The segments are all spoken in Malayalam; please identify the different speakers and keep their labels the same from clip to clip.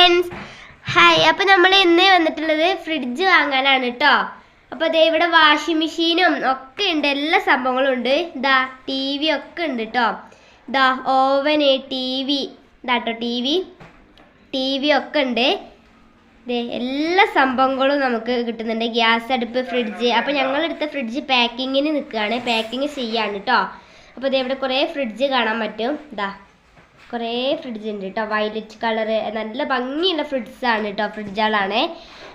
Speaker 1: Friends, hi. അപ്പോൾ നമ്മൾ ഇന്ന് വന്നിട്ടുള്ളത് ഫ്രിഡ്ജ് വാങ്ങാനാണ് കേട്ടോ. അപ്പോൾ അതേ ഇവിടെ വാഷിംഗ് മെഷീനും ഒക്കെ ഉണ്ട്, എല്ലാ സംഭവങ്ങളും ഉണ്ട്. ഇതാ ടി വി ഒക്കെ ഉണ്ട് കേട്ടോ. ഇതാ ഓവന്, ടി വി ഇതാട്ടോ, ടി വി ഒക്കെ ഉണ്ട്. ഇതേ എല്ലാ സംഭവങ്ങളും നമുക്ക് കിട്ടുന്നുണ്ട്. ഗ്യാസ് അടുപ്പ്, ഫ്രിഡ്ജ്. അപ്പോൾ ഞങ്ങളെടുത്ത ഫ്രിഡ്ജ് പാക്കിങ്ങിന് നിൽക്കുകയാണ്, പാക്കിങ് ചെയ്യാണ് കേട്ടോ. അപ്പോൾ ഇതേ ഇവിടെ കുറേ ഫ്രിഡ്ജ് കാണാൻ പറ്റും. ഇതാ കുറേ ഫ്രിഡ്ജ് ഉണ്ട് കേട്ടോ, വയലറ്റ് കളറ്, നല്ല ഭംഗിയുള്ള ഫ്രിഡ്ജാണ് കേട്ടോ, ഫ്രിഡ്ജുകളാണ്.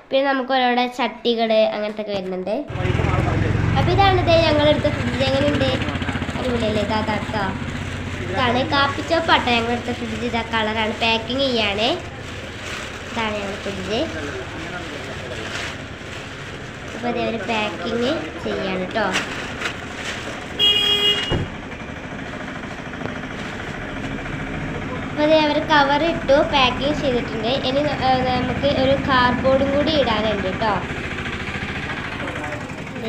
Speaker 1: പിന്നെ നമുക്ക് ഓരോടെ ചട്ടികൾ അങ്ങനത്തെ ഒക്കെ വരുന്നുണ്ട്. അപ്പോൾ ഇതാണ് ഇതേ ഞങ്ങളെടുത്ത ഫ്രിഡ്ജ്. എങ്ങനെയുണ്ട്? അടിപൊളിയല്ലേ? ഇതാ കേട്ടോ, ഇതാണ് കാപ്പിച്ചോപ്പാട്ടോ ഞങ്ങളെടുത്ത ഫ്രിഡ്ജ്. ഇതാ കളറാണ്, പാക്കിങ് ചെയ്യാണ്. ഇതാണ് ഞങ്ങളുടെ ഫ്രിഡ്ജ്. അപ്പോൾ അതേ ഒരു പാക്കിങ് ചെയ്യാണ് കേട്ടോ. അപ്പോൾ അതേ അവർ കവർ ഇട്ടു, പാക്കിങ് ചെയ്തിട്ടുണ്ട്. ഇനി നമുക്ക് ഒരു കാർഡ്ബോർഡും കൂടി ഇടാനുണ്ട് കേട്ടോ.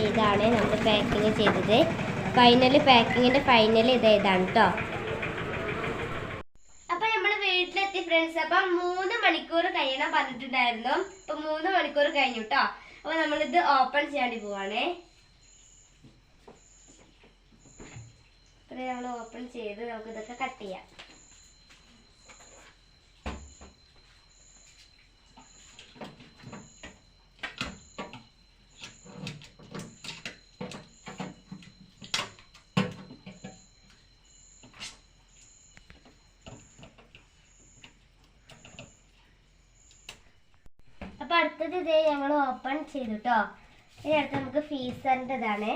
Speaker 1: ഇതാണ് നമ്മൾ പാക്കിങ് ചെയ്തത്. പാക്കിങ്ങിൻ്റെ ഫൈനൽ ഇതാണ് കേട്ടോ. അപ്പം നമ്മൾ വീട്ടിലെത്തി ഫ്രണ്ട്സ്. അപ്പം 3 മണിക്കൂർ കഴിയണം പറഞ്ഞിട്ടുണ്ടായിരുന്നു. അപ്പം 3 മണിക്കൂർ കഴിഞ്ഞു കേട്ടോ. അപ്പോൾ നമ്മളിത് ഓപ്പൺ ചെയ്യാണ്ടി പോവാണേ. അപ്പോൾ നമ്മൾ ഓപ്പൺ ചെയ്ത് നമുക്ക് ഇതൊക്കെ കട്ട് ചെയ്യാം. അപ്പോൾ അടുത്തത് ഇതേ ഞങ്ങൾ ഓപ്പൺ ചെയ്തു കേട്ടോ. ഇനി അടുത്ത് നമുക്ക് ഫീസറിൻ്റെ ഇതാണ്.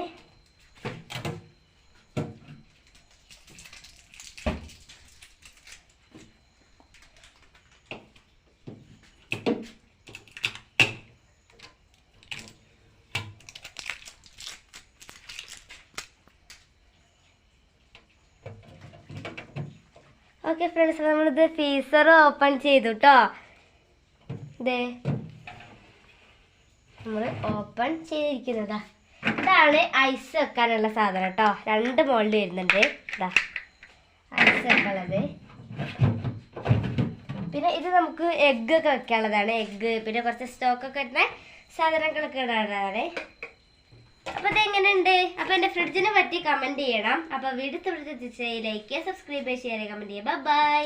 Speaker 1: ഓക്കെ ഫ്രണ്ട്സ്, നമ്മളിത് ഫീസർ ഓപ്പൺ ചെയ്തു കേട്ടോ. ഇതേ നമ്മൾ ഓപ്പൺ ചെയ്തിരിക്കുന്നതാ. ഇതാണ് ഐസ് വെക്കാനുള്ള സാധനം കേട്ടോ. 2 മോൾഡ് വരുന്നുണ്ട്. ഇതാ ഐസ് വെക്കാനുള്ളത്. പിന്നെ ഇത് നമുക്ക് എഗ്ഗ് ഒക്കെ വെക്കാനുള്ളതാണ്. എഗ്ഗ്, പിന്നെ കുറച്ച് സ്റ്റോക്കൊക്കെ വരുന്ന സാധനങ്ങളൊക്കെ ഇടാനുള്ളതാണ്. അപ്പോൾ ഇതെങ്ങനെയുണ്ട്? അപ്പോൾ എൻ്റെ ഫ്രിഡ്ജിനെ പറ്റി കമൻറ്റ് ചെയ്യണം. അപ്പോൾ വീഡിയോ ലൈക്ക് ചെയ്യുക, സബ്സ്ക്രൈബ് ചെയ്യുക, കമൻറ്റ് ചെയ്യുക. ബൈ.